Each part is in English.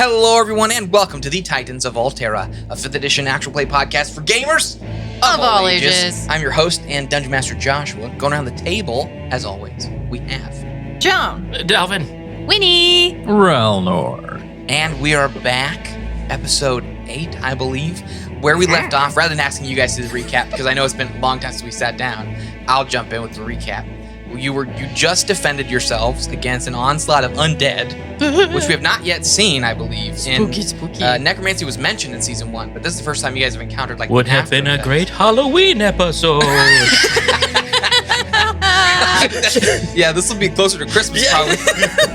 Hello, everyone, and welcome to the Titans of Altera, a 5th edition actual play podcast for gamers of all ages. I'm your host and Dungeon Master Joshua. Going around the table, as always, we have Joan, Dalvin, Winnie, Relnor. And we are back, episode 8, I believe, where we left off. Rather than asking you guys to recap, because I know it's been a long time since we sat down, I'll jump in with the recap. You just defended yourselves against an onslaught of undead, which we have not yet seen, I believe. Spooky. Necromancy was mentioned in season 1, but this is the first time you guys have encountered like. Would have been a great Halloween episode. Yeah, this will be closer to Christmas probably.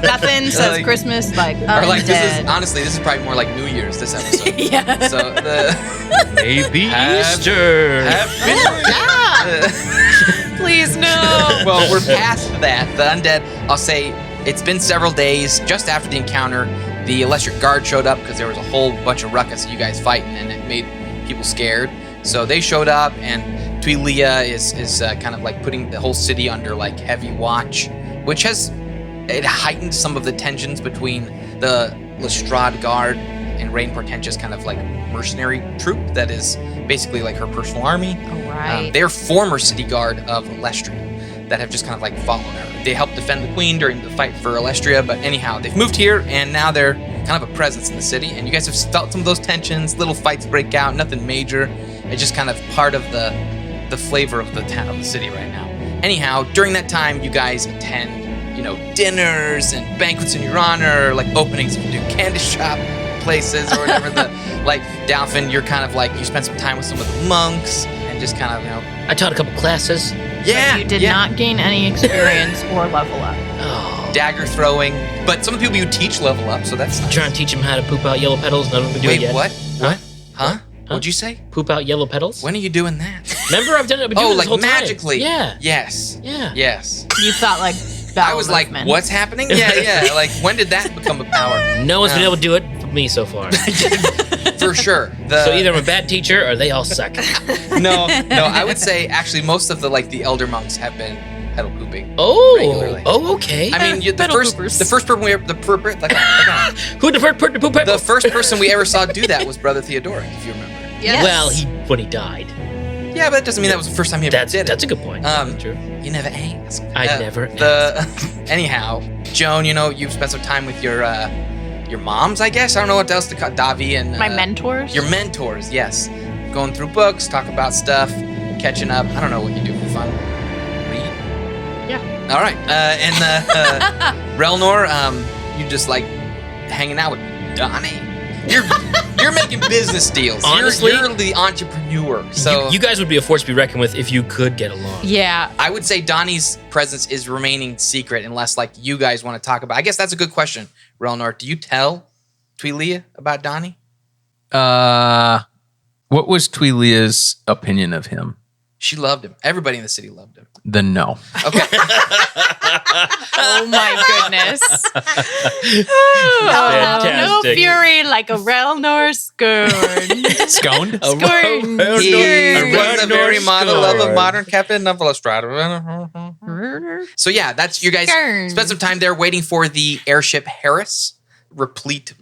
Nothing says Like- Christmas like Or like undead. this is probably more like New Year's. This episode. Yeah. So the Maybe Have- Easter. Please no. well, we're past that. The undead. I'll say it's been several days. Just after the encounter, the electric guard showed up because there was a whole bunch of ruckus of you guys fighting, and it made people scared. So they showed up, and Tubie is kind of like putting the whole city under like heavy watch, which has heightened some of the tensions between the Lestraad guard and Rain Portentous kind of like mercenary troop that is basically like her personal army. All right. They're former city guard of Lestraad that have just kind of like followed her. They helped defend the queen during the fight for Lestria, but anyhow, they've moved here and now they're kind of a presence in the city. And you guys have felt some of those tensions, little fights break out, nothing major. It's just kind of part of the flavor of the town, of the city right now. Anyhow, during that time, you guys attend, dinners and banquets in your honor, like openings of new candy shop places or whatever. Like Dalvin, you're kind of like you spent some time with some of the monks and just kind of I taught a couple classes. yeah, You did yeah. not gain any experience or level up. Oh. Dagger throwing, but some of the people you teach level up, so that's nice. Trying to teach them how to poop out yellow petals. None of them can do Wait, it yet. what? Huh? What'd you say? Poop out yellow petals? When are you doing that? Remember, I've been doing it like this whole magically. time. Yeah. Yes. Yeah. Yes. You thought like I bowel was like, movement. what's happening? Yeah. Like, when did that become a power? No one's been able to do it for me so far. For sure. So either I'm a bad teacher or they all suck. No. I would say actually most of the elder monks have been pedal pooping. Oh. Regularly. Oh, okay. I mean, the pedal first poopers. person we ever Who the first person to poop the out? first person we ever saw do that was Brother Theodoric, if you remember. Yes. Well, when he died. Yeah, but that doesn't mean that was the first time he ever did it. That's a good point. True. You never asked. I never Anyhow, Joan, you've spent some time with your moms, I guess. I don't know what else to call Davi and My mentors? Your mentors, yes. Going through books, talk about stuff, catching up. I don't know what you do for fun. Read. Yeah. All right. And Relnor, you just like hanging out with Donnie. You're making business deals. Honestly, you're the entrepreneur. So you guys would be a force to be reckoned with if you could get along. Yeah. I would say Donnie's presence is remaining secret unless like you guys want to talk about. I guess that's a good question, Relnor. Do you tell Tubie about Donnie? What was Tweelia's opinion of him? She loved him. Everybody in the city loved him. Then no. Okay. Oh my goodness. Fantastic. No fury like a Relnor scorn. Sconed? Scorn. He was a very model of a scorn. modern captain of Lestraad. So yeah, that's you guys Scorn. spent some time there waiting for the airship Harris. Replete?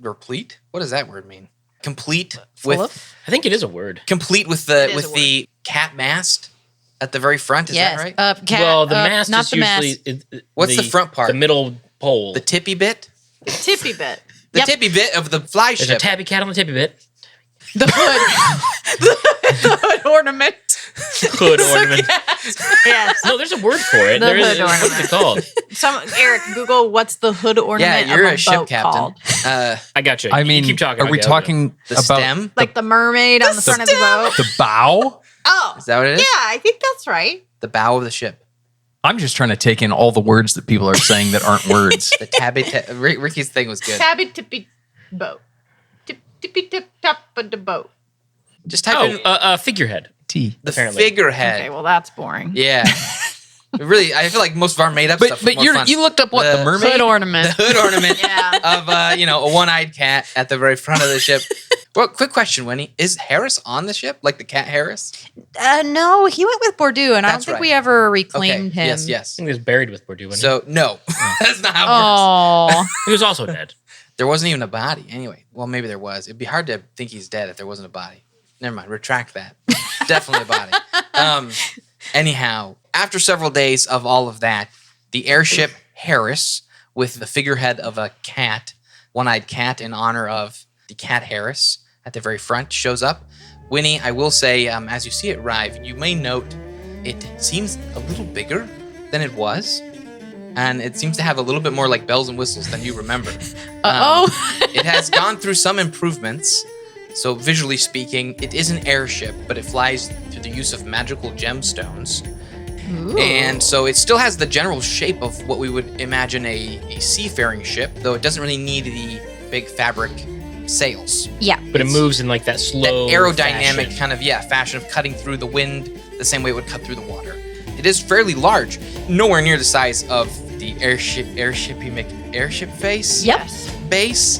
What does that word mean? Complete with I think it is a word. complete with the cat mast at the very front. Is Yes. that right? Well, the mast not is the usually... What's the front part? The middle pole. The tippy bit? tippy bit. The Yep. tippy bit of the fly There's a ship. tabby cat on the tippy bit. The hood. the hood ornament. Hood ornament. Yes. No, there's a word for it. The There is. hood What's it called? Eric, Google what's the hood Yeah, ornament you're of a ship boat captain. called? I got you. I You mean, keep talking. are we talking The about stem? Like the mermaid on the front of the boat. the bow? Oh. Is that what it is? Yeah, I think that's right. The bow of the ship. I'm just trying to take in all the words that people are saying that aren't words. The tabby. Ricky's thing was good. Tabby tippy boat. Tippy tip top of the boat. Just type in Figurehead. T. the apparently. figurehead. Okay, well that's boring. Yeah. Really, I feel like most of our made up But stuff. Was more fun. you looked up what The the mermaid. Hood ornament. The hood ornament Yeah. of a one-eyed cat at the very front of the ship. Well, quick question, Winnie: is Harris on the ship, like the cat Harris? No, he went with Bordeaux, and I don't That's think right. we ever Okay. reclaimed him. Yes. I think he was buried with Bordeaux. So no, that's not how it works. Oh, He was also dead. There wasn't even a body. Anyway, well, maybe there was. It'd be hard to think he's dead if there wasn't a body. Never mind. Retract that. Definitely a body. Anyhow, after several days of all of that, the airship Harris, with the figurehead of a cat, one-eyed cat in honor of the cat Harris at the very front, shows up. Winnie, I will say, as you see it arrive, you may note it seems a little bigger than it was. And it seems to have a little bit more like bells and whistles than you remember. It has gone through some improvements. So visually speaking, it is an airship, but it flies through the use of magical gemstones. Ooh. And so it still has the general shape of what we would imagine a seafaring ship, though it doesn't really need the big fabric sails. Yeah. But it moves in like that slow That aerodynamic fashion. kind of, fashion of cutting through the wind the same way it would cut through the water. It is fairly large, nowhere near the size of the airship face Yes. base.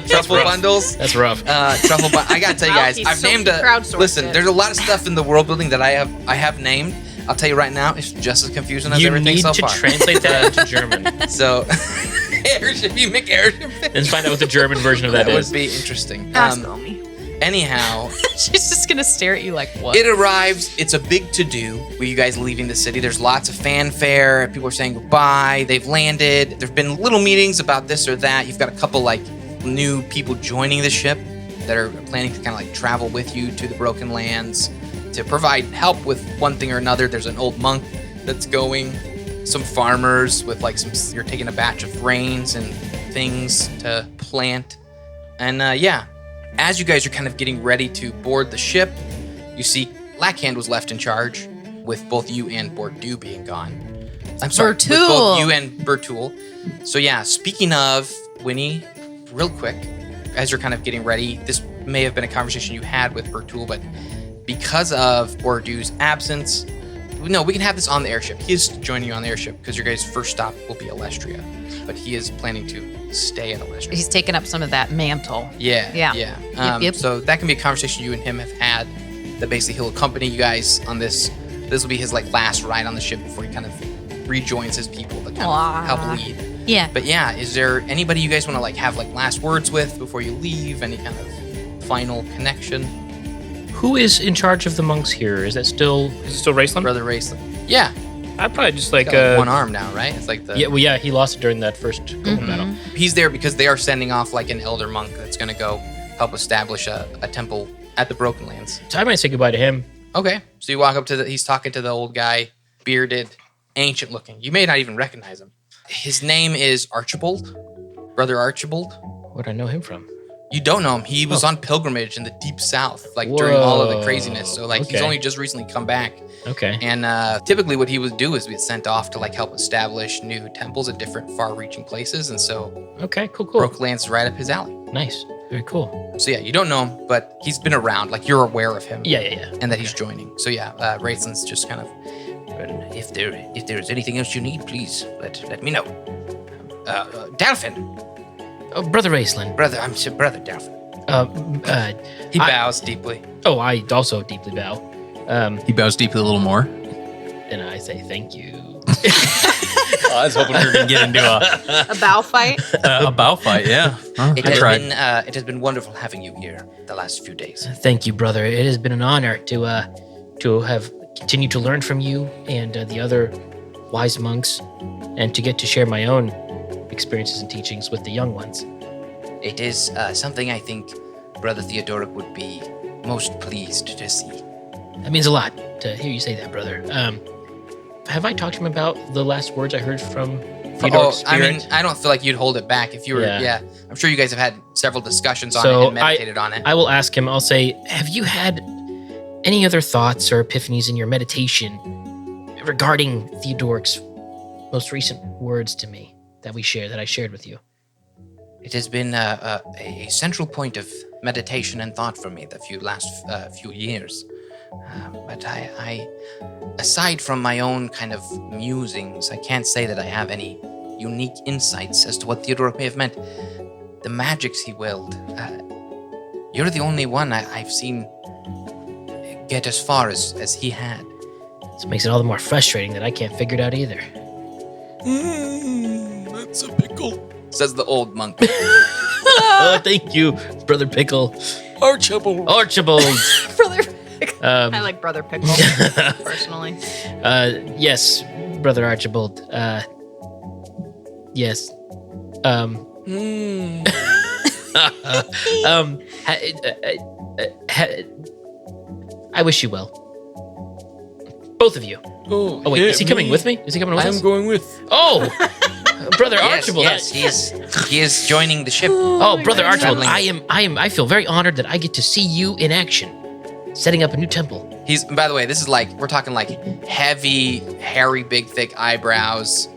Truffle rough. bundles. That's rough. Truffle. I gotta tell you guys, He's I've so named a. crowdsourced Listen, it. there's a lot of stuff in the world building that I have named. I'll tell you right now, it's just as confusing as You everything need so to far. translate that into German. So, airship, you make airship. And find out what the German version of that That would is. be interesting. Ask Omi. Anyhow, She's just gonna stare at you like, what? it arrives. It's a big to-do with you guys leaving the city. There's lots of fanfare. People are saying goodbye. They've landed. There've been little meetings about this or that. You've got a couple like new people joining the ship that are planning to kind of like travel with you to the Broken Lands to provide help with one thing or another. There's an old monk that's going. Some farmers with like you're taking a batch of grains and things to plant. And as you guys are kind of getting ready to board the ship, you see Lackhand was left in charge with both you and Bordeaux being gone. I'm sorry, with Bertul. both you and Bertul. So speaking of Winnie, real quick, as you're kind of getting ready, this may have been a conversation you had with Bertul, but because of Bordeaux's absence, no, we can have this on the airship. He is joining you on the airship because your guys' first stop will be Lestria, but he is planning to stay in Lestria. He's taking up some of that mantle. Yeah. Yep. So that can be a conversation you and him have had. That basically he'll accompany you guys on this. This will be his like last ride on the ship before he kind of rejoins his people to kind of help lead. Yeah. But is there anybody you guys want to like have like last words with before you leave? Any kind of final connection? Who is in charge of the monks here? Is it still Raceland? Brother Raceland. Yeah. I'd probably just like, Got, like one arm now, right? It's like the he lost it during that first golden battle. He's there because they are sending off like an elder monk that's going to go help establish a temple at the Broken Lands. So I might say goodbye to him. Okay. So you walk up to he's talking to the old guy, bearded, ancient looking. You may not even recognize him. His name is Archibald, Brother Archibald. Where'd I know him from? You don't know him. He was on pilgrimage in the deep south, like during all of the craziness. So like he's Okay. only just recently come back. Okay. And typically what he would do is be sent off to like help establish new temples at different far-reaching places. And so Okay, cool. Broken Lands is right up his alley. Nice. Very cool. So you don't know him, but he's been around. Like you're aware of him. Yeah. And that he's joining. So Raceland's just kind of, if there's anything else you need, please let me know. Dalphin, Oh, Brother Raceland. brother Dalphin. He I- bows deeply. Oh, I also deeply bow. He bows deeply a little more. And I say thank you. I was hoping we were going to get into A bow fight. a bow fight. Yeah, It has been wonderful having you here the last few days. Thank you, brother. It has been an honor to have continued to learn from you and the other wise monks, and to get to share my own experiences and teachings with the young ones. It is something I think Brother Theodoric would be most pleased to see. That means a lot to hear you say that, brother. Have I talked to him about the last words I heard from Theodoric's spirit? I don't feel like you'd hold it back if you were. Yeah. I'm sure you guys have had several discussions on So it and meditated on it. I will ask him, I'll say, have you had any other thoughts or epiphanies in your meditation regarding Theodoric's most recent words to me that I shared with you? It has been a central point of meditation and thought for me the last few years. But I, aside from my own kind of musings, I can't say that I have any unique insights as to what Theodoric may have meant. The magics he willed, you're the only one I've seen get as far as he had. This makes it all the more frustrating that I can't figure it out either. That's a pickle. says the old monk. Oh, thank you, Brother Pickle. Archibald. Brother Pickle. I Um, like Brother Pickle, personally. yes, Brother Archibald. Yes. I wish you well. Both of you. Oh wait, is he coming with me? Is he coming with us? I'm going with. Oh, Brother Yes, Archibald. yes, he is joining the ship. Oh, Brother Archibald, Traveling. I feel very honored that I get to see you in action, setting up a new temple. He's, by the way, this is like, we're talking like heavy, hairy, big, thick eyebrows,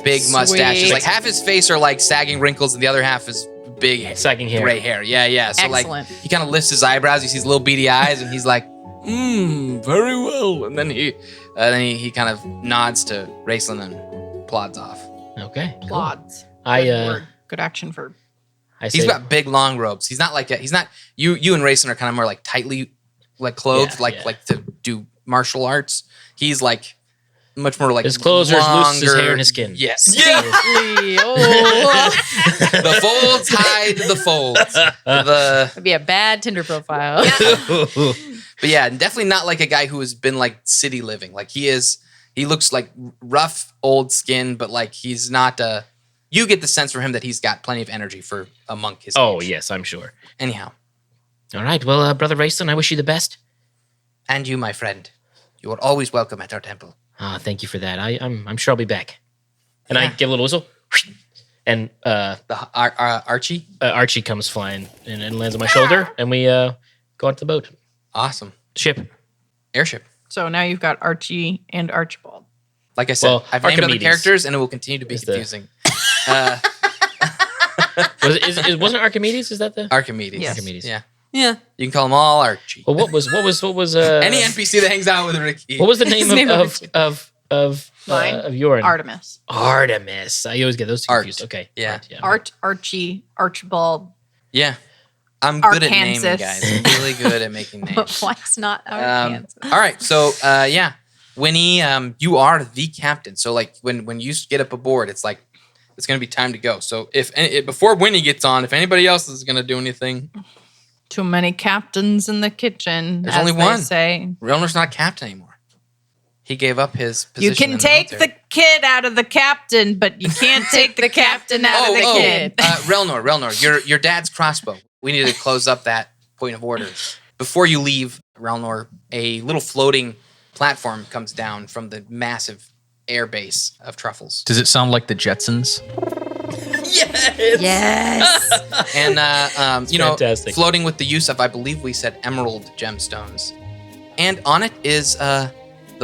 big mustaches. Sweet. Like half his face are like sagging wrinkles and the other half is big Sagging hair. gray hair. Yeah. So Excellent. like he kind of lifts his eyebrows. He sees little beady eyes and he's like, very well. And then he kind of nods to Raceland and plods off. Okay. cool. Plods. I Good word. Good action for. I He's say, got big long robes. He's not like you and Raceland are kind of more like tightly like clothed, Yeah, yeah. like to do martial arts. He's like much more like his clothes are as loose as his longer- hair and his skin. Yes. Oh, The folds hide the folds. that'd be a bad Tinder profile. But yeah, definitely not like a guy who has been like city living. Like he looks like rough old skin, but like he's not you get the sense from him that he's got plenty of energy for a monk his Oh age. yes, I'm sure. Anyhow, All right. Well, Brother Raceland, I wish you the best. and you, my friend, you are always welcome at our temple. Ah, thank you for that. I'm sure I'll be back. And I Yeah. give a little whistle, and Archie? Archie comes flying and lands on my shoulder, and we go onto the boat Awesome. ship. Airship. So now you've got Archie and Archibald. Like I said, Well, I've named other Archimedes characters and it will continue to be is the- confusing. Wasn't Archimedes? Is that the Archimedes. Yes. Archimedes? Yeah. Yeah. You can call them all Archie. Well, what was Any NPC that hangs out with Ricky. what was the name His name of Mine? Yorin? Artemis. Artemis. I always get those two Art. confused. Okay. Yeah. Art, yeah. Archie, Archibald. Yeah. I'm good at naming, Arkansas. guys. I'm really good at making names. Why's not All Arkansas? right. So, yeah. Winnie, you are the captain. So, like, when you get up aboard, it's like, it's going to be time to go. So, before Winnie gets on, if anybody else is going to do anything, Too many captains in the kitchen. There's as only they one. Say. Realnor's not captain anymore. He gave up his position. You can in take military. the kid out of the captain, but you can't take the captain out of the kid. Relnor, your dad's crossbow. We need to close up that point of order. Before you leave, Relnor, a little floating platform comes down from the massive air base of Truffles. Does it sound like the Jetsons? Yes. And, fantastic. floating with the use of, I believe we said emerald gemstones. And on it is the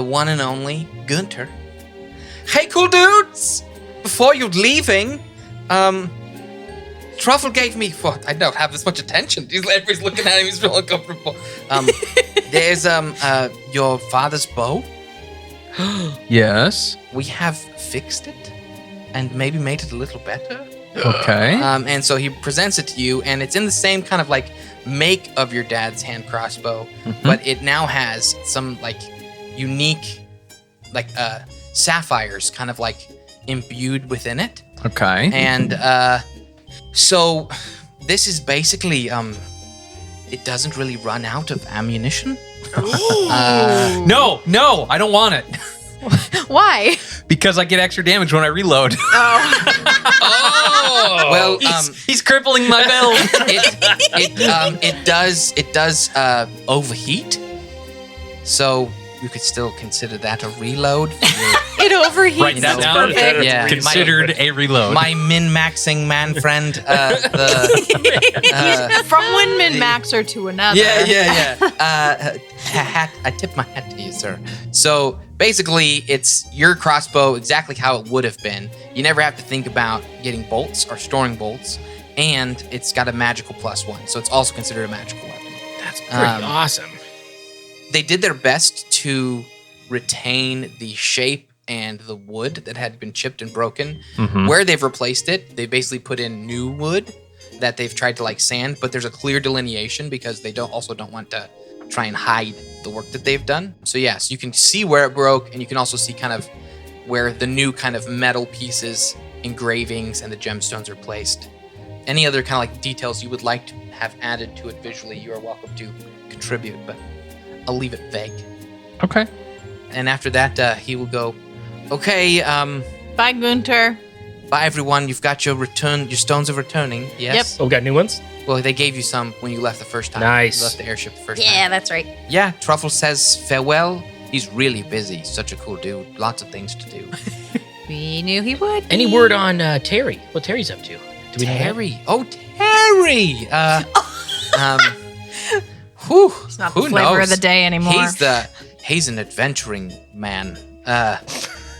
one and only Gunter. Hey, cool dudes! Before you're leaving, Truffle gave me what? I don't have this much attention. Everybody's looking at him. He's real uncomfortable. There's your father's bow. Yes. We have fixed it and maybe made it a little better. Okay. And so he presents it to you, and it's in the same kind of like make of your dad's hand crossbow, but it now has some like unique, like sapphires kind of like imbued within it. Okay. And so this is basically it doesn't really run out of ammunition. No, I don't want it Why? because I get extra damage when I reload. Oh. Well, He's crippling my build. it does overheat. So you could still consider that a reload for your It overheats. Write that It's down. perfect. Yeah. Considered a reload. my min-maxing man friend. From one min-maxer to another. Yeah. I tip my hat to you, sir. So basically, it's your crossbow exactly how it would have been. You never have to think about getting bolts or storing bolts, and it's got a magical +1, so it's also considered a magical weapon. That's pretty awesome. They did their best to retain the shape and the wood that had been chipped and broken. Where they've replaced it, they basically put in new wood that they've tried to like sand, but there's a clear delineation because they don't want to try and hide the work that they've done. So yeah, so you can see where it broke, and you can also see kind of where the new kind of metal pieces engravings and the gemstones are placed. Any other kind of like details you would like to have added to it visually, you are welcome to contribute, but I'll leave it vague. Okay. And after that, he will go, okay, Bye, Gunter. bye everyone, you've got your stones of returning, yes? Oh, we got new ones? Well, they gave you some when you left the first time. Nice. You left the airship the first time. Yeah, that's right. Yeah, Truffle says farewell. He's really busy. He's such a cool dude. Lots of things to do. We knew he would. Any word on Terry? What Terry's up to? Do we know that? Terry. Oh, Terry. Whew, It's not who the flavor knows? of the day anymore. He's an adventuring man.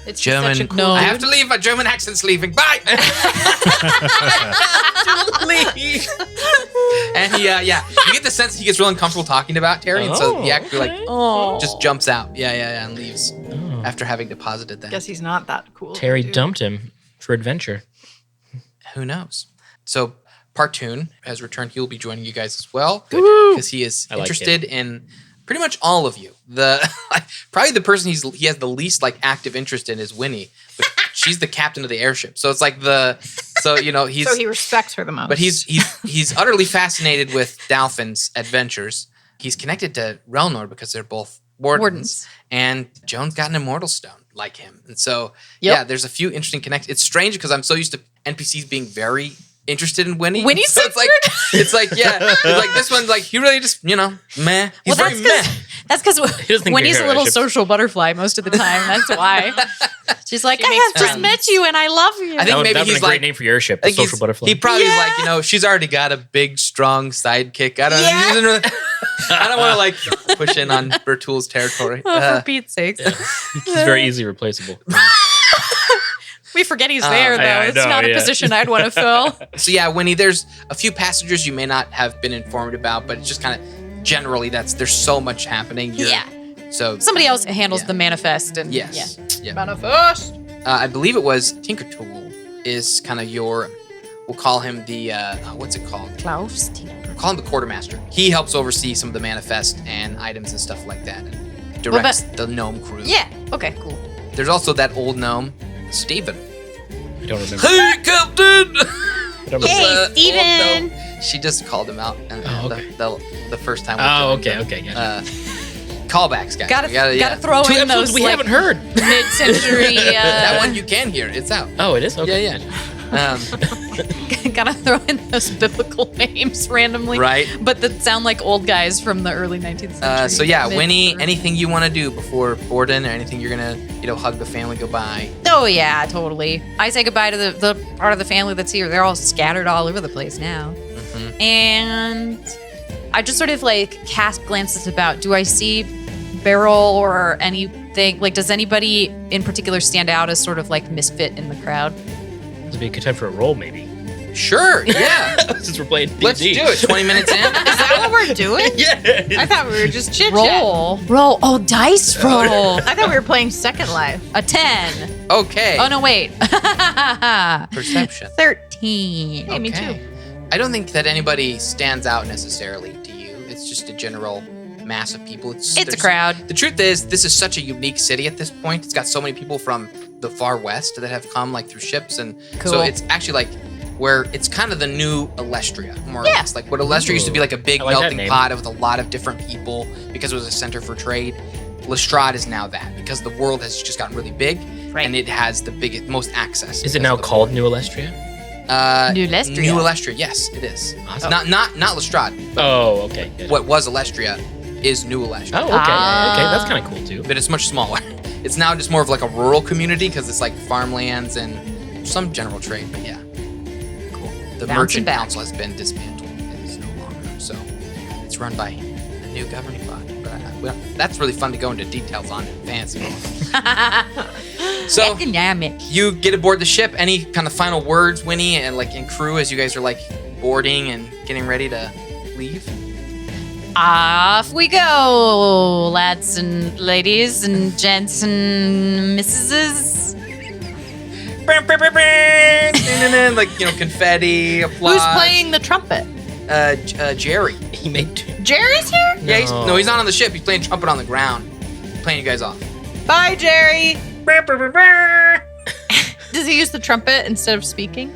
It's German. Such a cool I have to leave. My German accent's leaving. Bye. Leave. And he, you get the sense he gets real uncomfortable talking about Terry, and so he actually like Oh. just jumps out. Yeah, and leaves Oh. after having deposited that. Guess he's not that cool. Terry dude. dumped him for adventure. Who knows? So Partoon has returned. He'll be joining you guys as well because he is I like interested in pretty much all of you. Probably the person he has the least like active interest in is Winnie, but she's the captain of the airship. So it's like so he respects her the most. but he's utterly fascinated with Dalfin's adventures. He's connected to Relnor because they're both wardens. And Joan's got an immortal stone like him. And so there's a few interesting connections. It's strange because I'm so used to NPCs being very interested in Winnie. Winnie's so so it's like this one's like he really just meh. He's very meh. That's because doesn't think Winnie's they're a little airships. social butterfly most of the time. That's why. She's like, She I makes have just friends. met you and I love you. I think maybe that would he's be a great like name for your airship, the like social butterfly. He probably is like, she's already got a big, strong sidekick. I don't know. He doesn't really, I don't want to like push in on Bertoul's territory. Oh, for Pete's sake. He's very easily replaceable. We forget he's there, though. I It's know, not a yeah. position I'd want to fill. So yeah, Winnie, there's a few passengers you may not have been informed about, but it's just kind of generally there's so much happening. Yeah. So Somebody else handles Yeah. the manifest. And yes. Yeah. Manifest. I believe it was Tinkertool is kind of we'll call him the, what's it called? Klaus. Call him the quartermaster. He helps oversee some of the manifest and items and stuff like that and directs the gnome crew. Yeah. Okay, cool. There's also that old gnome, Steven. I don't remember. Hey, Captain! I don't remember. Hey, Old Steven! gnome. She just called him out Oh, okay. the first time. we Oh, joined okay, them. gotcha. Callbacks, guys. Gotta, We gotta gotta throw Two in episodes those we haven't heard. mid-century. that one you can hear. It's out. Oh, it is? Okay. Yeah. Gotta throw in those biblical names randomly. Right. But that sound like old guys from the early 19th century. So yeah, Mid- Winnie, anything you want to do before Borden or anything you're gonna, hug the family goodbye? Oh, yeah, totally. I say goodbye to the part of the family that's here. They're all scattered all over the place now. Mhm. And I just sort of like cast glances about. Do I see Beryl or anything? Like, does anybody in particular stand out as sort of like misfit in the crowd? This would be a good time for a roll, maybe. Sure. Yeah. Since we're playing D&D. Let's do it. 20 minutes in. Is that what we're doing? Yeah. I thought we were just chit Roll. Oh, dice roll. I thought we were playing Second Life. A 10. Okay. Oh, no, wait. Perception. 13. Hey, me Okay. too. I don't think that anybody stands out necessarily to you. It's just a general mass of people. It's a there's- crowd. The truth is, this is such a unique city at this point. It's got so many people from the far west that have come like through ships, and Cool. so it's actually like where it's kind of the new Alestria, more or Yeah. less. Like what Alestria used to be like a big I like that melting name. pot with a lot of different people because it was a center for trade. Lestraad is now that because the world has just gotten really big Right. and it has the biggest, most access. Is it because now of the called New Alestria? New Lestria. New Alestria, yes, it is. Awesome. Not Lestrade. Oh, okay. Good. What was Alestria is New Alestria. Oh, okay. Ah. Okay, that's kind of cool, too. But it's much smaller. It's now just more of like a rural community because it's like farmlands and some general trade. But yeah, cool. The Bouncing merchant back. council has been dismantled. It is no longer. So it's run by a new governing body. But well, that's really fun to go into details on in advance. So Economic. you get aboard the ship. Any kind of final words, Winnie, and like in crew as you guys are like boarding and getting ready to leave? Off we go, lads and ladies and gents and missuses. Like confetti, applause. Who's playing the trumpet? Jerry. He made two. Jerry's here? Yeah, he's not on the ship. He's playing trumpet on the ground. He's playing you guys off. Bye, Jerry. Does he use the trumpet instead of speaking?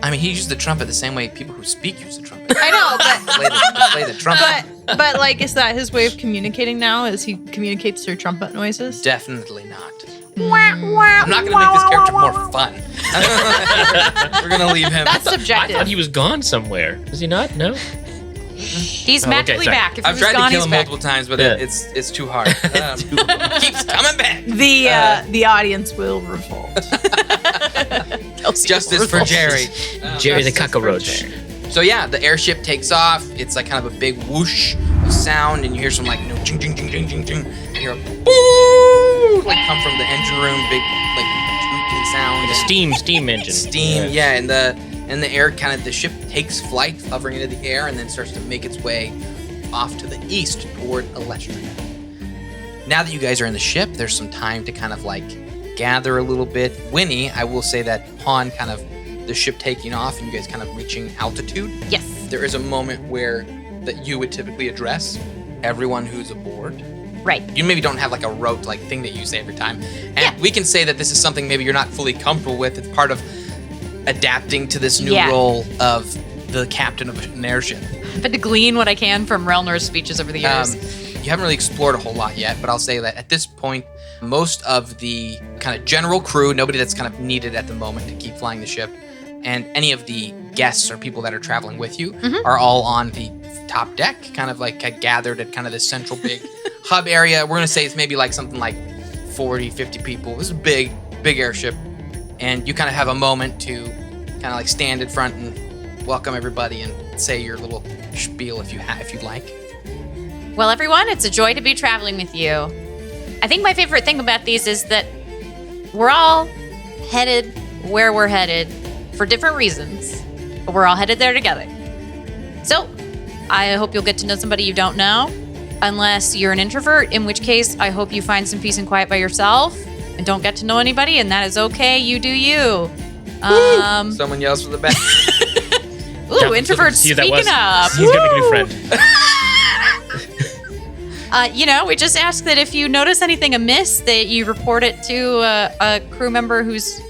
I mean, he used the trumpet the same way people who speak use the trumpet. I know, but play the trumpet. but like, is that his way of communicating now? Is he communicates through trumpet noises? Definitely not. I'm not going to make this character more fun. We're going to leave him. That's I subjective. thought he was gone somewhere. Was he not? No? He's Oh, okay, magically sorry. back. If he I've was tried gone, to kill he's him back. multiple times, but Yeah. it's too hard. Keeps coming back. The audience will revolt. Justice for Jerry. Jerry the Justice for cockroach. Jerry. So yeah, the airship takes off. It's like kind of a big whoosh of sound, and you hear some like ching ching ching ching ching ching. You hear a boo like come from the engine room, big like tooting sound. Like a steam engine. Steam, yeah, and the air kind of the ship takes flight, hovering into the air, and then starts to make its way off to the east toward Lestraad. Now that you guys are in the ship, there's some time to kind of like gather a little bit. Winnie, I will say that upon kind of the ship taking off and you guys kind of reaching altitude, Yes. there is a moment where that you would typically address everyone who's aboard. Right. You maybe don't have like a rote like thing that you say every time. And we can say that this is something maybe you're not fully comfortable with. It's part of adapting to this new role of the captain of an airship. I've had to glean what I can from Relnor's speeches over the years. You haven't really explored a whole lot yet, but I'll say that at this point, most of the kind of general crew, nobody that's kind of needed at the moment to keep flying the ship, and any of the guests or people that are traveling with you are all on the top deck, kind of like gathered at kind of this central big hub area. We're going to say it's maybe like something like 40, 50 people. This is a big airship. And you kind of have a moment to kind of like stand in front and welcome everybody and say your little spiel if you'd like. Well, everyone, it's a joy to be traveling with you. I think my favorite thing about these is that we're all headed where we're headed for different reasons, but we're all headed there together. So, I hope you'll get to know somebody you don't know, unless you're an introvert, in which case I hope you find some peace and quiet by yourself and don't get to know anybody, and that is okay. You do you. Someone yells from the back. Ooh, introverts See who that speaking was. up. He's gonna make a new friend. We just ask that if you notice anything amiss, that you report it to a crew member who's,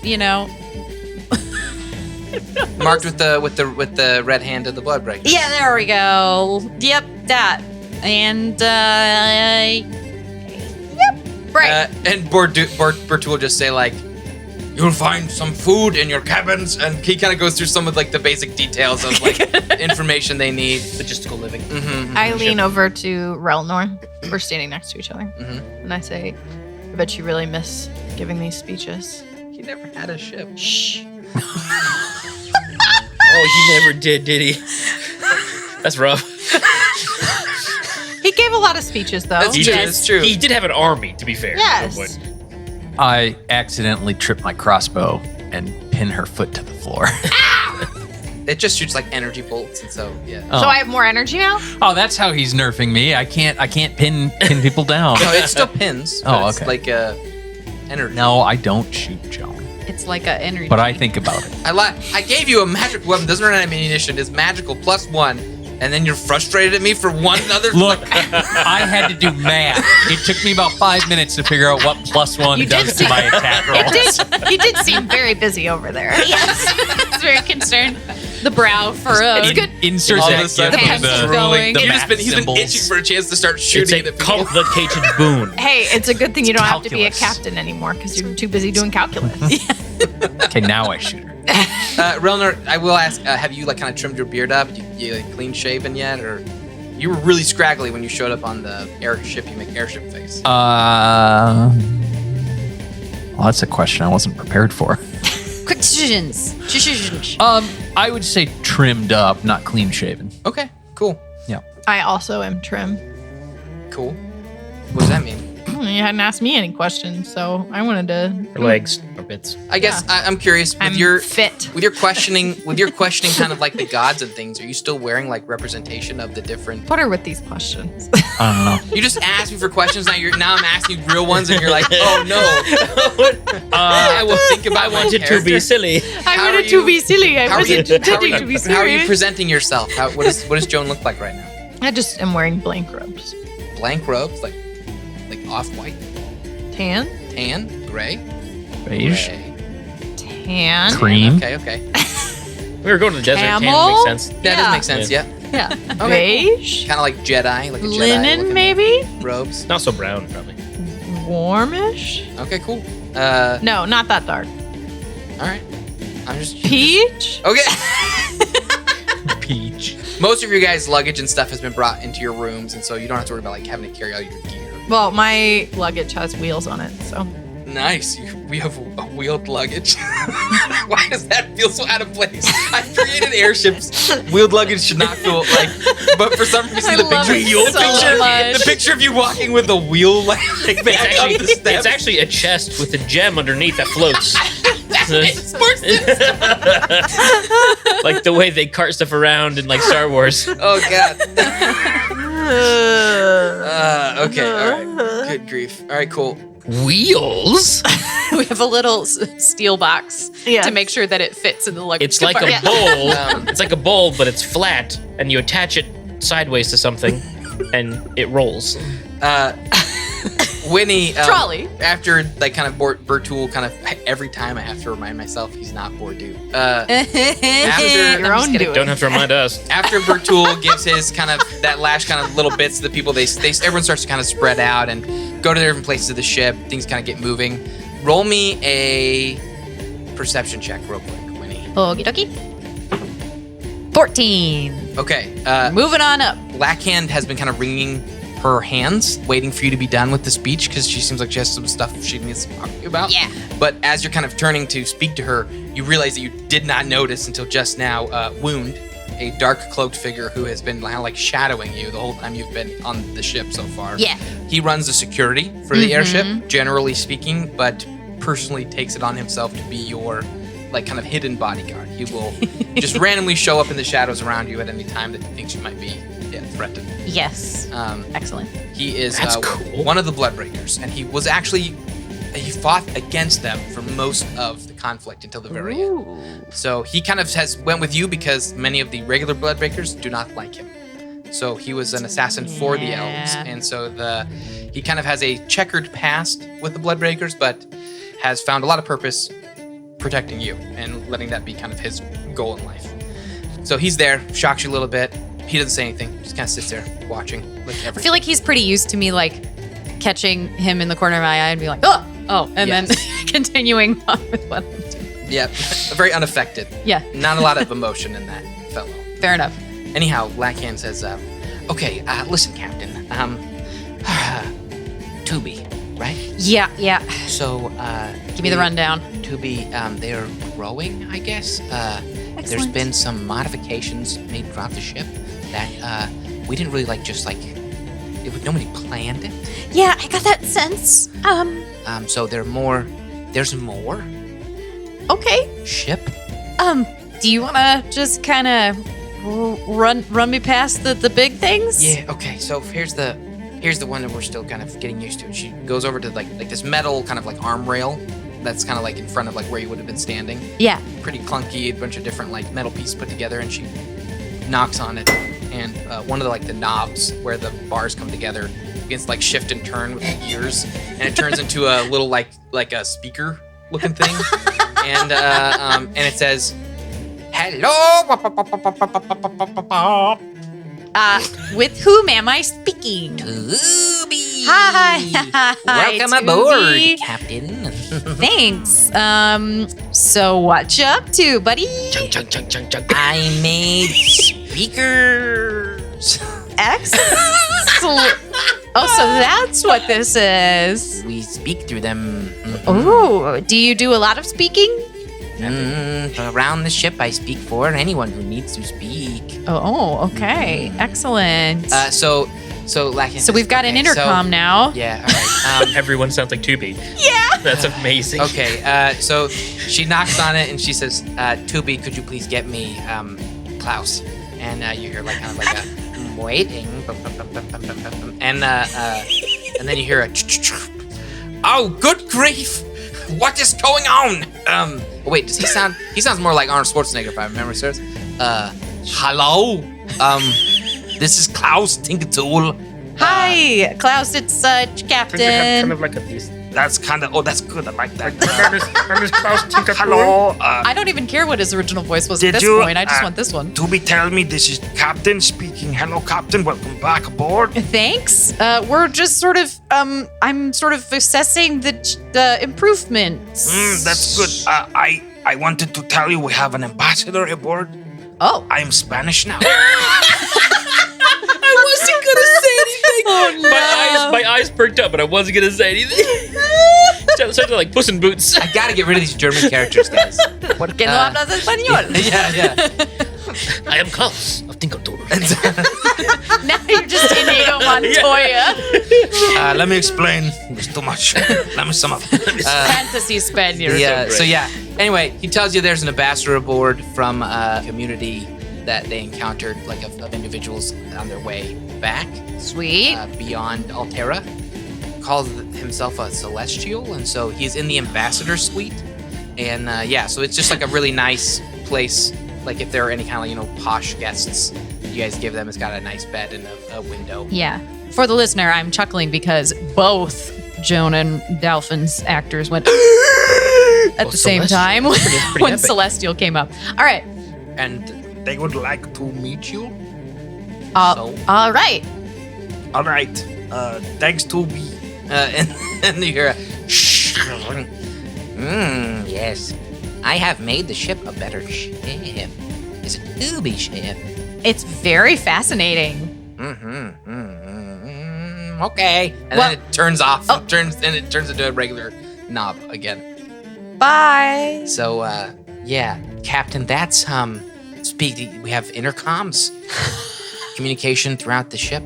Marked with the red hand of the blood break. Yeah, there we go. Yep, that. And, right. And Bertu will just say like, you'll find some food in your cabins, and he kind of goes through some of like the basic details of like information they need. Logistical living. I lean over to Relnor. We're standing next to each other. And I say, I bet you really miss giving these speeches. He never had a ship. Shh. Oh, he never did he? That's rough. He gave a lot of speeches, though. That's true. It's true. He did have an army, to be fair. Yes. I accidentally trip my crossbow and pin her foot to the floor. It just shoots like energy bolts, and so yeah. Oh. So I have more energy now? Oh, that's how he's nerfing me. I can't pin people down. No, it still pins. Oh, but it's okay. like energy. No, I don't shoot Joan, It's like a energy. but I think about it. I gave you a magic weapon. Doesn't run out of ammunition. It's magical +1, and then you're frustrated at me for one other. Look, I had to do math. It took me about 5 minutes to figure out what +1 You does did to my attack roll. He did seem very busy over there. Yes. It's very concerned. The brow furrowed. It's good. Insert All of that a sudden, gif of pencil the, going. the He's math been symbols. itching for a chance to start It's shooting a at people. complicated boon. Hey, it's a good thing you don't have to be a calculus. captain anymore because you're too busy doing calculus. Okay, now I shoot her. Relnor, I will ask, have you like kind of trimmed your beard up? You like clean shaven yet, or you were really scraggly when you showed up on the airship? You make airship face. Well, that's a question I wasn't prepared for. Quick decisions. I would say trimmed up, not clean shaven. Okay, cool, Yeah. I also am trim. cool. What does that mean? You hadn't asked me any questions, so I wanted to. Her legs, her bits. I guess I'm curious with I'm your fit. with your questioning kind of like the gods and things. Are you still wearing like representation of the different? What are with these questions? I don't know. You just asked me for questions. Now I'm asking you real ones, and you're like, oh no. I will think about I my wanted to character. be silly. I How are wanted you- to be silly. I How are you, wasn't how are intending to be you, how are you serious. presenting yourself? What does Joan look like right now? I just am wearing blank robes. Blank robes, like off-white, Tan? tan, gray, Beige. gray. Tan. Cream. Okay. We were going to the desert. Tan Camel? makes sense. That does make sense. Yeah. Yeah. Okay. Beige. Kind of like Jedi, like a Jedi Linen, looking maybe. robes. Not so brown, probably. Warmish. Okay, cool. No, not that dark. All right. I'm just Peach. Okay. Peach. Most of your guys' luggage and stuff has been brought into your rooms, and so you don't have to worry about like having to carry all your gear. Well, my luggage has wheels on it, so. Nice. We have a wheeled luggage. Why does that feel so out of place? I created airships. Wheeled luggage should not feel like. But for some reason, I the love picture, it so much. the picture of you walking with a wheel like back up the steps. It's actually a chest with a gem underneath that floats. Makes more sense. Like the way they cart stuff around in like Star Wars. Oh god. Okay. All right. Good grief. All right. Cool. Wheels? We have a little steel box Yeah. to make sure that it fits in the luggage It's like a compartment. bowl. It's like a bowl, but it's flat, and you attach it sideways to something, and it rolls. Winnie. Trolley. After like kind of Bertul, kind of every time I have to remind myself he's not Bordeaux. After Your own doing. Don't have to remind us. After Bertul gives his kind of that last kind of little bits to the people, they everyone starts to kind of spread out and go to their different places of the ship. Things kind of get moving. Roll me a perception check real quick, Winnie. Okie dokie. 14. Okay. Moving on up. Blackhand has been kind of wringing her hands, waiting for you to be done with the speech because she seems like she has some stuff she needs to talk to you about. Yeah. But as you're kind of turning to speak to her, you realize that you did not notice until just now Wound, a dark cloaked figure who has been kind of like shadowing you the whole time you've been on the ship so far. Yeah. He runs the security for the airship, generally speaking, but personally takes it on himself to be your like kind of hidden bodyguard. He will just randomly show up in the shadows around you at any time that he thinks you might be threatened. Yes. Excellent. He is That's cool. one of the Bloodbreakers, and he fought against them for most of the conflict until the very end. So he kind of went with you because many of the regular Bloodbreakers do not like him. So he was an assassin for the elves, and so he kind of has a checkered past with the Bloodbreakers, but has found a lot of purpose protecting you and letting that be kind of his goal in life. So he's there, shocks you a little bit. He doesn't say anything, just kind of sits there watching. Like I feel like he's pretty used to me like catching him in the corner of my eye and be like, oh, and then continuing on with what I'm doing. Yeah, very unaffected. Yeah. Not a lot of emotion in that fellow. Fair enough. Anyhow, Blackhand says, okay, listen, Captain. Tubie, right? Yeah. So, Give me the rundown. Tubie, they're growing, I guess. There's Excellent. been some modifications made throughout the ship that we didn't really nobody planned it. Yeah, I got that sense. So there's more Okay. ship. Do you want to just kind of run me past the big things? Yeah, okay. So here's the one that we're still kind of getting used to. She goes over to like this metal kind of like arm rail that's kind of like in front of like where you would have been standing. Yeah. Pretty clunky, a bunch of different like metal pieces put together, and she knocks on it, and one of the knobs where the bars come together begins to like shift and turn with the gears, and it turns into a little like a speaker looking thing, and it says, "Hello." With whom am I speaking? Tubie. Hi. Welcome Tubie. aboard, Captain. Thanks. So what you up to, buddy? Chunk, chunk, chunk, chunk, chunk. I made speakers. Excellent. Oh, so that's what this is. We speak through them. Oh, do you do a lot of speaking? Around the ship, I speak for anyone who needs to speak. Oh, okay. Excellent. So Lacking. So we've got an intercom now. Yeah. All right. Everyone sounds like Tubie. Yeah. That's amazing. Okay. So she knocks on it and she says, "Tubie, could you please get me Klaus?" And you hear like kind of like a waiting, and then you hear a. Oh, good grief! What is going on? Wait, does he sound? He sounds more like Arnold Schwarzenegger, if I remember serves. Hello. This is Klaus Tinkertool. Hi, Klaus. It's Kind Captain. of like a That's kind of. Oh, that's good. I like that. I'm just Klaus Tinkerpool. Hello. I don't even care what his original voice was at Did this you, point. I just want this one. Tubie, tell me this is Captain speaking. Hello, Captain. Welcome back aboard. Thanks. We're just sort of, I'm sort of assessing the improvements. That's good. I wanted to tell you we have an ambassador aboard. Oh. I am Spanish now. I wasn't gonna say anything. Oh, no. My eyes perked up, but I wasn't gonna say anything. Sounded like Puss in Boots. I gotta get rid of these German characters, guys. Porque no hablas español. Yeah. I am Klaus of Tinkerpool. Now you're just Inigo Montoya. Let me explain. There's too much. Let me sum up. Fantasy Spaniard. Yeah. So yeah. Anyway, he tells you there's an ambassador aboard from a community that they encountered, like of individuals on their way back Sweet. beyond Altera. Calls himself a celestial, and so he's in the ambassador suite. And so it's just like a really nice place. Like if there are any kind of posh guests, you guys give them. It's got a nice bed and a window. Yeah. For the listener, I'm chuckling because both Joan and Dolphin's actors went at the same Celestial. time Pretty when epic. Celestial came up. All right. And they would like to meet you. So- All right. All right. Thanks, Tubie. And you hear a shh. Yes. I have made the ship a better ship. It's a Tubie ship. It's very fascinating. Okay. And Well- then it turns off. Oh. It turns into a regular knob again. Bye. So yeah, Captain, that's we have intercoms. Communication throughout the ship.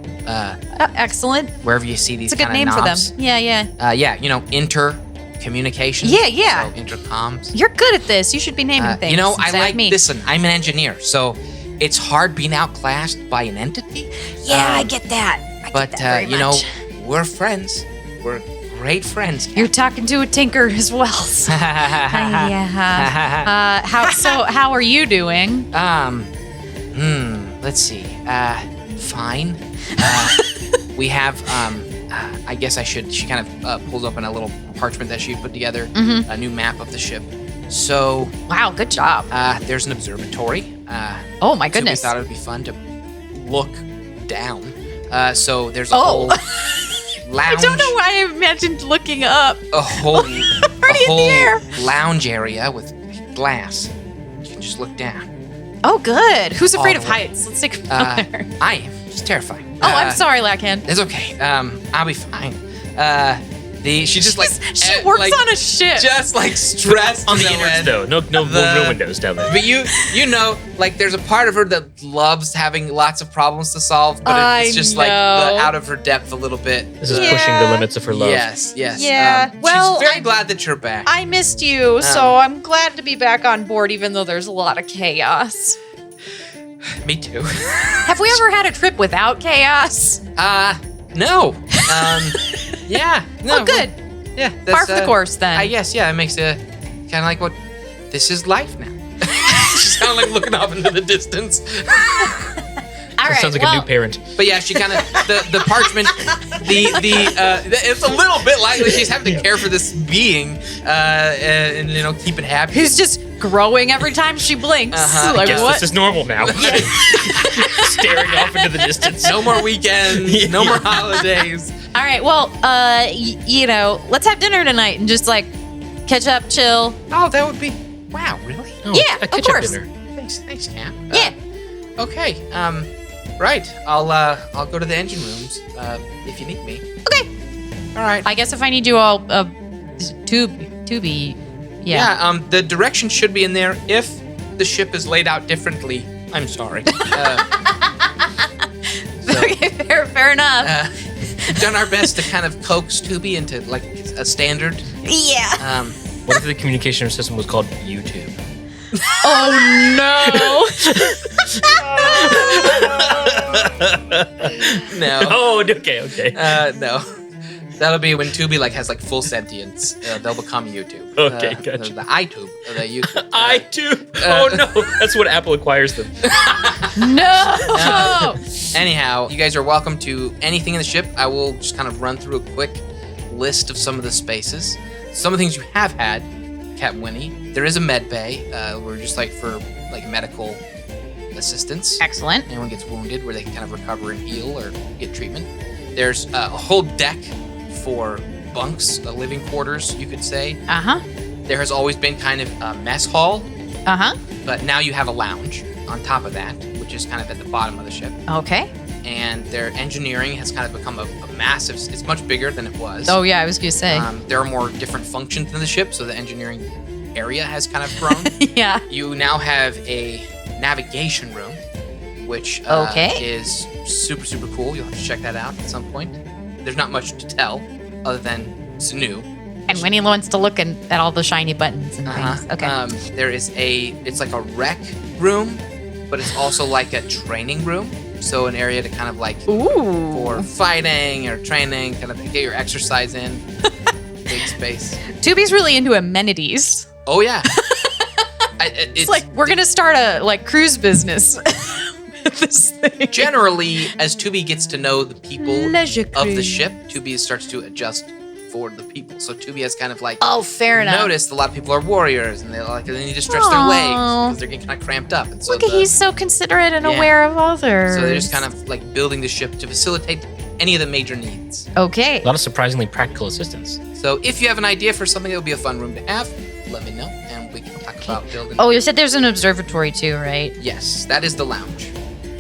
Excellent. Wherever you see these It's a good kind of name knobs. for them. Yeah. Intercommunication. Yeah. So intercoms. You're good at this. You should be naming things. I instead of like me. listen, I'm an engineer, so it's hard being outclassed by an entity. Yeah, I get that. But we're friends. We're great friends. You're talking to a tinker as well. So. Yeah. How are you doing? Let's see. Fine. We have I guess I should. She kind of pulls open a little parchment that she put together, a new map of the ship. So Wow, good job. there's an observatory. Oh my So we goodness. thought it would be fun to look down. So there's a Oh. whole lounge. I don't know why I imagined looking up. A whole, Already in the air. lounge area with glass. You can just look down. Oh, good. Who's afraid All of the way. heights? Let's take it from there. I am. It's terrifying. Oh, I'm sorry, Lackhand. It's okay. I'll be fine. She just like She works like, on a ship. just like stressed On the to innards, end. though. No The- windows down there. But you know, like there's a part of her that loves having lots of problems to solve, but it's I just like know. out of her depth a little bit. This is Yeah. pushing the limits of her love. Yes. Yeah, well, she's very glad that you're back. I missed you, so I'm glad to be back on board, even though there's a lot of chaos. Me too. Have we ever had a trip without chaos? No. Yeah. No. Oh, good. Yeah. Par for the course, then. Yes. Yeah. It makes it kind of like what this is life now. She's kind of like looking off into the distance. All right, Sounds like a new parent. But yeah, she kind of the parchment, it's a little bit like she's having to care for this being, and keep it happy. who's just growing every time she blinks. Uh-huh. Like, Guess what? this is normal now. Staring off into the distance. No more weekends, no more holidays. All right, well, let's have dinner tonight and just like catch up, chill. Oh, that would be wow, really? Oh, Yeah, a of ketchup course. dinner. Thanks, Cap. Yeah. Okay. Right. I'll go to the engine rooms if you need me. Okay. All right. I guess if I need you all, Tubie. Yeah. The direction should be in there. If the ship is laid out differently, I'm sorry. Okay, fair enough. We've done our best to kind of coax Tubie into like a standard. Yeah. What if the communication system was called YouTube? Oh no. No. Oh, okay. No. That'll be when Tubie has full sentience. They'll become YouTube. Okay, gotcha. The iTube. The YouTube. Oh no, that's what Apple acquires them. No. Anyhow, you guys are welcome to anything in the ship. I will just kind of run through a quick list of some of the spaces. Some of the things you have had, Captain Winnie. There is a med bay. We're just like for like medical assistance. Excellent. Anyone gets wounded, where they can kind of recover and heal or get treatment. There's a whole deck for bunks, living quarters, you could say. Uh-huh. There has always been kind of a mess hall, Uh-huh. but now you have a lounge on top of that, which is kind of at the bottom of the ship. Okay. And their engineering has kind of become a massive, it's much bigger than it was. Oh, yeah, I was going to say. There are more different functions in the ship, so the engineering area has kind of grown. Yeah. You now have a navigation room, which is super, super cool. You'll have to check that out at some point. There's not much to tell other than it's new. And Winnie wants to look at all the shiny buttons and things. Okay. There is it's like a rec room, but it's also like a training room. So an area to kind of like for fighting or training, kind of get your exercise in. Big space. Tubie's really into amenities. Oh yeah. It's like we're gonna start a cruise business. With this thing. Generally, as Tubie gets to know the people Leisure of the cruise. ship, Tubie starts to adjust for the people. So Tubie has kind of like Fair enough. noticed a lot of people are warriors and they need to stretch their legs because they're getting kind of cramped up. And so He's so considerate and aware of others. So they're just kind of like building the ship to facilitate any of the major needs. Okay. A lot of surprisingly practical assistance. So if you have an idea for something that would be a fun room to have, let me know and we can talk about building. Oh, you said there's an observatory too, right? Yes, that is the lounge.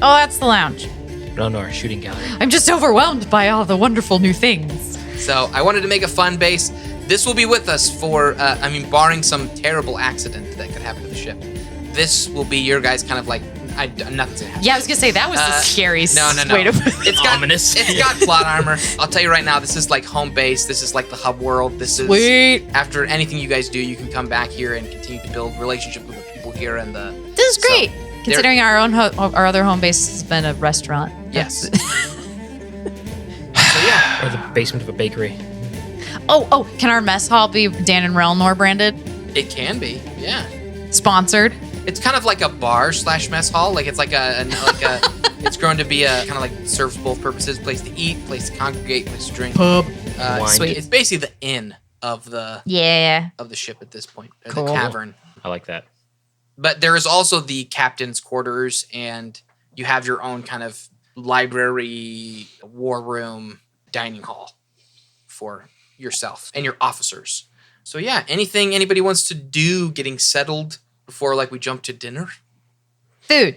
Oh, that's the lounge. No, our shooting gallery. I'm just overwhelmed by all the wonderful new things. So I wanted to make a fun base. This will be with us for, barring some terrible accident that could happen to the ship. This will be your guys' kind of like, nothing's gonna happen. Yeah, I was gonna say that was the scariest No. way to put it. It's got, Ominous. It's got plot armor. I'll tell you right now, this is like home base. This is like the hub world. This is Sweet. After anything you guys do, you can come back here and continue to build relationship with the people here and the. This is great. So, Considering our other home base has been a restaurant. Yes. So yeah. Or the basement of a bakery. Oh, can our mess hall be Dan and Relnor branded? It can be. Yeah. Sponsored? It's kind of like a bar / mess hall. Like it's like it's grown to be a kind of like serves both purposes: place to eat, place to congregate, place to drink. Pub. Sweet. It's basically the inn of the ship at this point, or Cool. the cavern. I like that. But there is also the captain's quarters, and you have your own kind of library, war room, dining hall for yourself and your officers. So yeah, anything anybody wants to do getting settled before we jump to dinner? Food.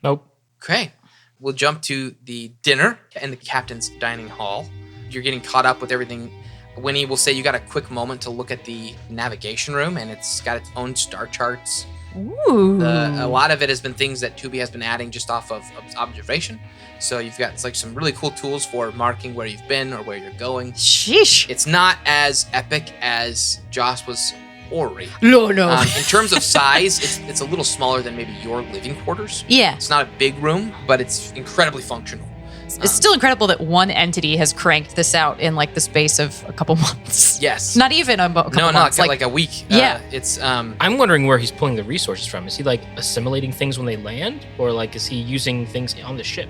Nope. Okay. We'll jump to the dinner in the captain's dining hall. You're getting caught up with everything. Winnie will say you got a quick moment to look at the navigation room, and it's got its own star charts. Ooh. A lot of it has been things that Tubie has been adding just off of observation. So you've got some really cool tools for marking where you've been or where you're going. Sheesh. It's not as epic as Joss was Ori. No. In terms of size, it's a little smaller than maybe your living quarters. Yeah. It's not a big room, but it's incredibly functional. It's still incredible that one entity has cranked this out in the space of a couple months. Yes. Not even a couple months. Like a week. Yeah. It's I'm wondering where he's pulling the resources from. Is he assimilating things when they land, or is he using things on the ship?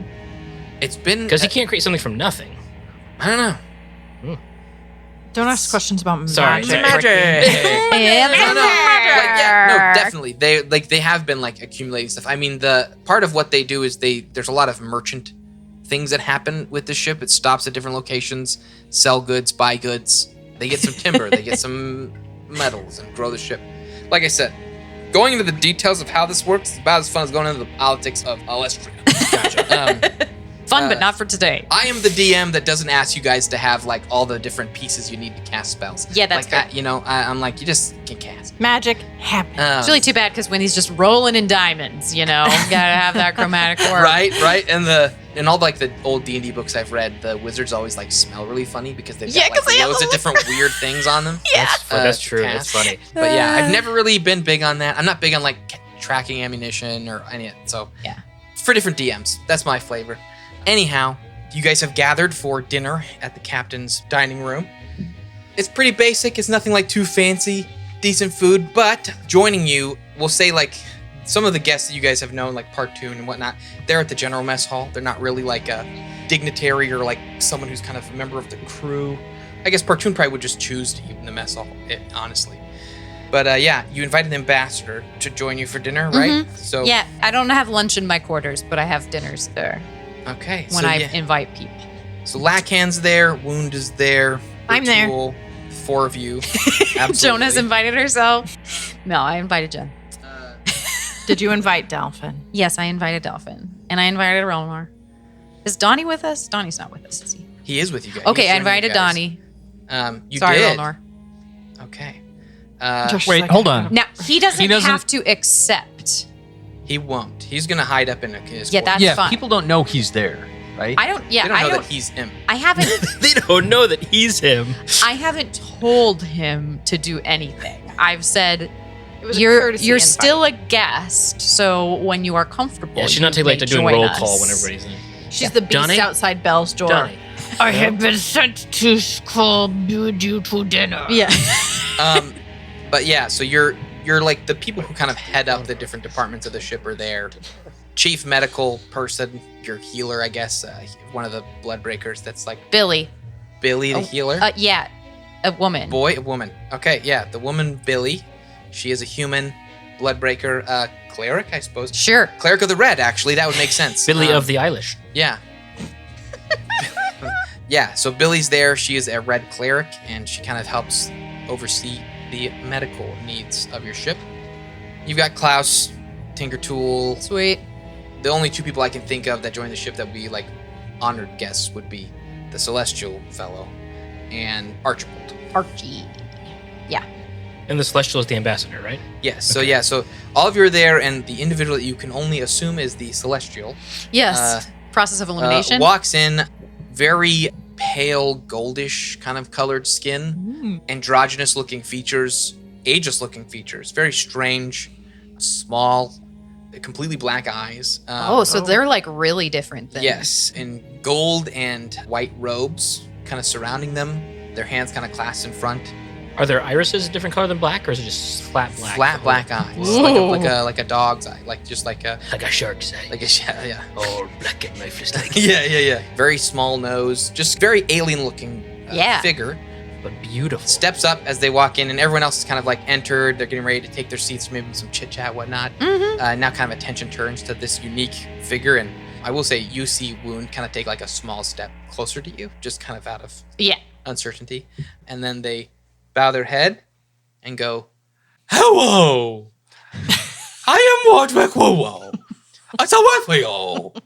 it's been Because he can't create something from nothing. I don't know. Don't ask questions about Sorry. magic. No, definitely. They have been accumulating stuff. I mean, the part of what they do is there's a lot of merchant things that happen with the ship. It stops at different locations, sell goods, buy goods. They get some timber, they get some metals, and grow the ship. Like I said, going into the details of how this works is about as fun as going into the politics of Lestraad. Gotcha. Fun, but not for today. I am the DM that doesn't ask you guys to have all the different pieces you need to cast spells. Yeah, that's good. I'm you just can cast. Magic happens. It's really too bad because Winnie's just rolling in diamonds, Gotta have that chromatic work. Right. And all the old D&D books I've read, the wizards always smell really funny because they've got 'cause they have loads the of different weird things on them. Yeah. That's to true. That's cast. funny. But yeah, I've never really been big on that. I'm not big on tracking ammunition or any of it. So Yeah. for different DMs, that's my flavor. Anyhow, you guys have gathered for dinner at the captain's dining room. It's pretty basic. It's nothing too fancy. Decent food, but joining you, we'll say some of the guests that you guys have known, Partoon and whatnot, they're at the general mess hall. They're not really dignitary or like someone who's kind of a member of the crew. I guess Partoon probably would just choose to eat in the mess hall, honestly. But yeah, you invited the ambassador to join you for dinner, right? So Yeah, I don't have lunch in my quarters, but I have dinners there okay. when I invite people. So Lackhand's there, Wound is there. I'm there. Virtual, 4 of you. Absolutely. Joan has invited herself. No, I invited Jen. Did you invite Delphin? Yes, I invited Delphin. And I invited Relmar. Is Donnie with us? Donnie's not with us, is he? He is with you guys. Okay, He's I joining you invited guys. Donnie. You Sorry, did. Relmar. Okay. Just Wait, like- hold on. Now, he doesn't doesn't- have to accept. He won't. He's gonna hide up in his Yeah, corner. that's Yeah, fine. people don't know he's there, right? I don't, yeah, They don't know I that don't, he's him. I haven't, They don't know that he's him. I haven't told him to do anything. I've said, It was a you're courtesy invite. still a guest, so when you are comfortable, Yeah, she's you not taking may like to doing join roll us. call when everybody's in. She's the beast Donnie? outside Belle's door. Donnie. I have been sent to school due to dinner. Yeah. But yeah, so you're like the people who kind of head up the different departments of the ship are there. Chief medical person, your healer, I guess, one of the blood breakers. That's like Billy. Billy the healer. Yeah, a woman. A woman. Okay, yeah, the woman Billy. She is a human blood breaker, cleric, I suppose. Sure. Cleric of the Red, actually, that would make sense. Billy of the Eilish. Yeah. Yeah, so Billy's there. She is a red cleric, and she kind of helps oversee the medical needs of your ship. You've got Klaus, Tinker Tool. Sweet. The only 2 people I can think of that join the ship that would be like honored guests would be the Celestial fellow and Archibald. Archie. And the Celestial is the ambassador, right? Yes, so all of you are there, and the individual that you can only assume is the Celestial Yes. Process of elimination. walks in, very pale, goldish kind of colored skin, androgynous looking features, ageless looking features, very strange, small, completely black eyes. So they're like really different then. Yes, in gold and white robes kind of surrounding them, their hands kind of clasped in front, Are their irises a different color than black, or is it just flat black? flat black eyes, like a dog's eye, like Like a shark's eye. yeah. All black and lifeless like Yeah. Very small nose, just very alien looking figure. but beautiful. Steps up as they walk in, and everyone else is kind of like entered. They're getting ready to take their seats, maybe some chit chat, whatnot. Now, kind of attention turns to this unique figure, and I will say, you see Wound kind of take like a small step closer to you, just kind of out of uncertainty, and then they bow their head and go, "Hello, I am Wardwick Woodwall. It's a Westfield.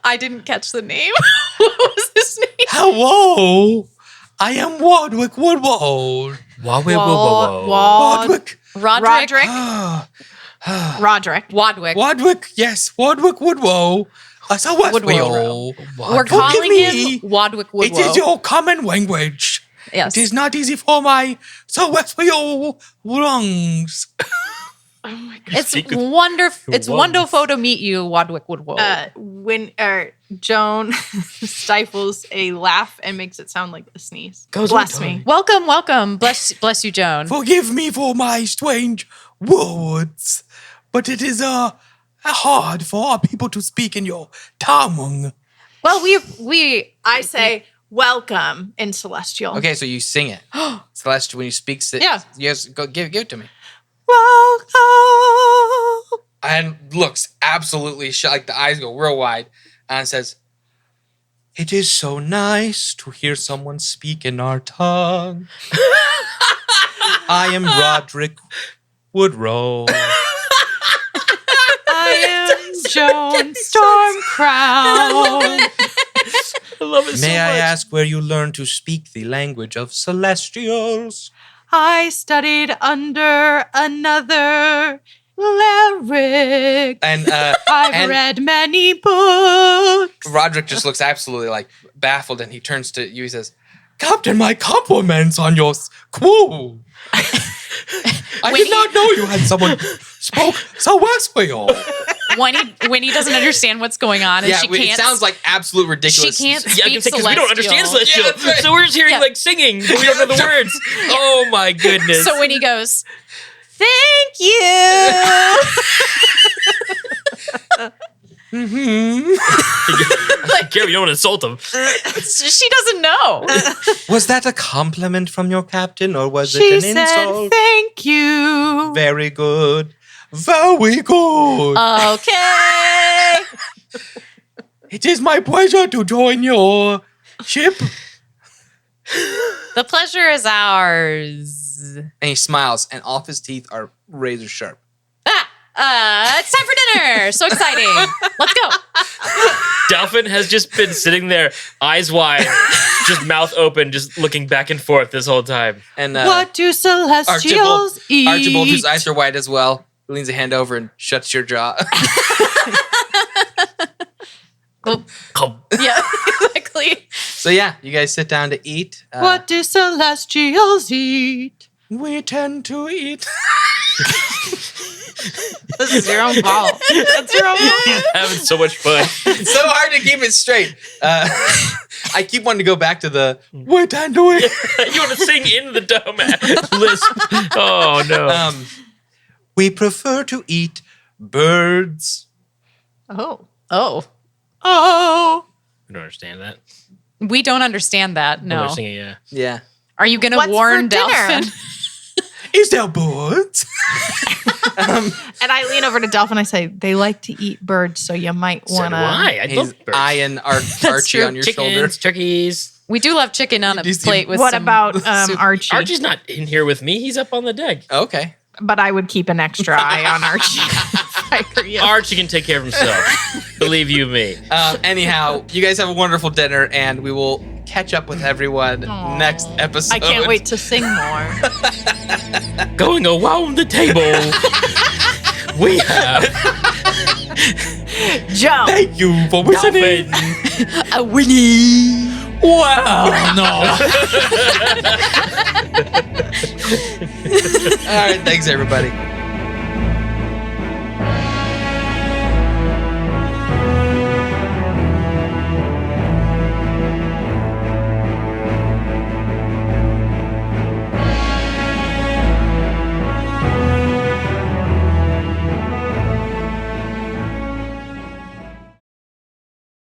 I didn't catch the name. What was his name? Hello, I am Wardwick Woodwall. Wardwick." Roderick. Roderick. Wadwick. Wadwick, yes, Wadwick Woodwoe. It's a Westfield. We're calling him Wadwick It is Woodwell. your common language. Yes. It is not easy for my Westfield lungs. It's wonderful. It's wonderful to meet you, Wadwick Woodwell. When Joan stifles a laugh and makes it sound like a sneeze. Bless me. Welcome. Bless you, Joan. Forgive me for my strange words, but it is hard for our people to speak in your tongue. Well, we I say welcome in Celestial. Okay, so you sing it. Celeste, when you speak, yes, go give it to me. Welcome. And looks absolutely like the eyes go real wide and says, "It is so nice to hear someone speak in our tongue. I am Roderick Woodrow. I am Joan Stormcrown. I love it so May I much. ask where you learned to speak the language of celestials?" I studied under another lyric. And I've read many books. Roderick just looks absolutely like baffled, and he turns to you. He says, "Captain, my compliments on your crew. I did not know you had someone spoke so Westfield." Winnie doesn't understand what's going on, and she can't. It sounds like absolute ridiculous. She can't Yeah, I speak can say because we don't understand Celestial. Celestial, Yeah, that's right. so we're just hearing like singing, but we don't know the words. Oh my goodness! So Winnie goes, "Thank you." Gary, you don't insult him. She doesn't know. Was that a compliment from your captain, or was She it an said, insult? "Thank you." Very good. Very good. Okay. It is my pleasure to join your ship. The pleasure is ours. And he smiles, and all of his teeth are razor sharp. It's time for dinner. So exciting. Let's go. Delphin has just been sitting there, eyes wide, just mouth open, just looking back and forth this whole time. And What do celestials eat? Archibald, whose eyes are wide as well, leans a hand over and shuts your jaw. Yeah, exactly. So yeah, you guys sit down to eat. What do celestials eat? We tend to eat. This is your own fault. That's your own fault. He's having so much fun. It's so hard to keep it straight. I keep wanting to go back to the we tend to eat. You want to sing in the dome lisp. Oh, no. We prefer to eat birds. Oh. Oh. I don't understand that. We don't understand that. Oh, No. they're singing, yeah. Yeah. Are you going to What's warn for dinner? Delphin? Is there birds? And I lean over to Delphin. I say, "They like to eat birds, so you might So want do to." I. I He's love birds. eyeing Archie true. on your Chickens, shoulder. turkeys. We do love chicken on a Do you see- plate with What some about soup. Archie? Archie's not in here with me. He's up on the deck. Okay. But I would keep an extra eye on Archie. If I were you. Archie can take care of himself. Believe you me. Anyhow, you guys have a wonderful dinner, and we will catch up with everyone Aw. next episode. I can't wait to sing more. Going around the table, we have Joe. Thank you for listening. Delphin. Winnie. Wow, no. All right, thanks everybody.